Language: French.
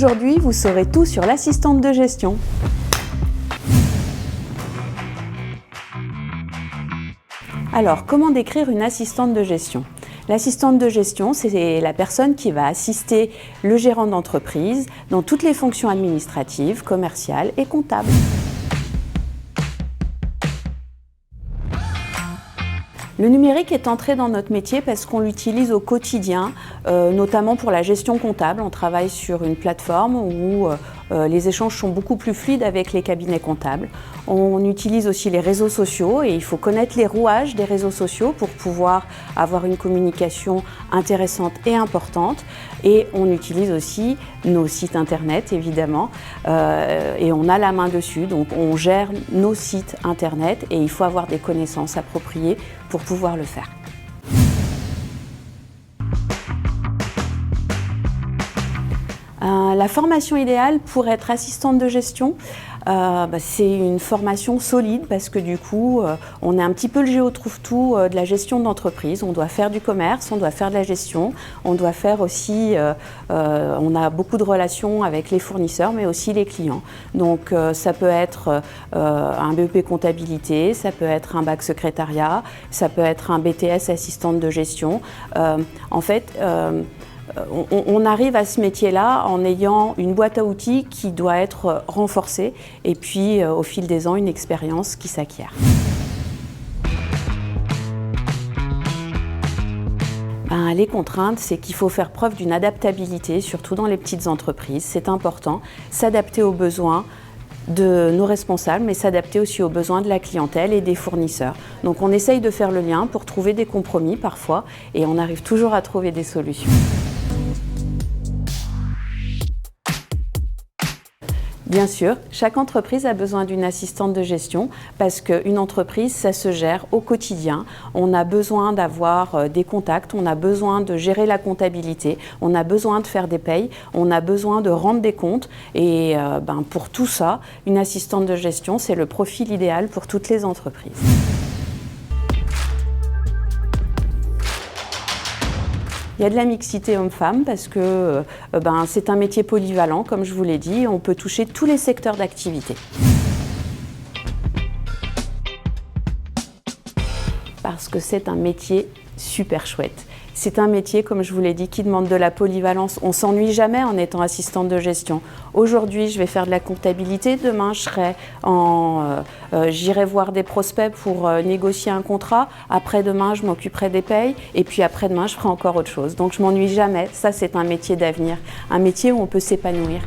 Aujourd'hui, vous saurez tout sur l'assistante de gestion. Alors, comment décrire une assistante de gestion ? L'assistante de gestion, c'est la personne qui va assister le gérant d'entreprise dans toutes les fonctions administratives, commerciales et comptables. Le numérique est entré dans notre métier parce qu'on l'utilise au quotidien, notamment pour la gestion comptable. On travaille sur une plateforme où les échanges sont beaucoup plus fluides avec les cabinets comptables. On utilise aussi les réseaux sociaux et il faut connaître les rouages des réseaux sociaux pour pouvoir avoir une communication intéressante et importante. Et on utilise aussi nos sites internet, évidemment, et on a la main dessus. Donc on gère nos sites internet et il faut avoir des connaissances appropriées pour pouvoir le faire. La formation idéale pour être assistante de gestion, c'est une formation solide parce que du coup, on est un petit peu le géo-trouve-tout de la gestion d'entreprise. On doit faire du commerce, on doit faire de la gestion, on doit faire aussi, on a beaucoup de relations avec les fournisseurs mais aussi les clients. Donc ça peut être un BEP comptabilité, ça peut être un bac secrétariat, ça peut être un BTS assistante de gestion. On arrive à ce métier-là en ayant une boîte à outils qui doit être renforcée et puis au fil des ans, une expérience qui s'acquiert. Les contraintes, c'est qu'il faut faire preuve d'une adaptabilité, surtout dans les petites entreprises. C'est important, s'adapter aux besoins de nos responsables, mais s'adapter aussi aux besoins de la clientèle et des fournisseurs. Donc on essaye de faire le lien pour trouver des compromis parfois et on arrive toujours à trouver des solutions. Bien sûr, chaque entreprise a besoin d'une assistante de gestion parce qu'une entreprise, ça se gère au quotidien. On a besoin d'avoir des contacts, on a besoin de gérer la comptabilité, on a besoin de faire des payes, on a besoin de rendre des comptes. Et pour tout ça, une assistante de gestion, c'est le profil idéal pour toutes les entreprises. Il y a de la mixité homme-femme parce que c'est un métier polyvalent, comme je vous l'ai dit, on peut toucher tous les secteurs d'activité. Parce que c'est un métier super chouette. C'est un métier, comme je vous l'ai dit, qui demande de la polyvalence. On ne s'ennuie jamais en étant assistante de gestion. Aujourd'hui, je vais faire de la comptabilité. Demain, j'irai voir des prospects pour négocier un contrat. Après-demain, je m'occuperai des payes. Et puis après-demain, je ferai encore autre chose. Donc, je ne m'ennuie jamais. Ça, c'est un métier d'avenir. Un métier où on peut s'épanouir.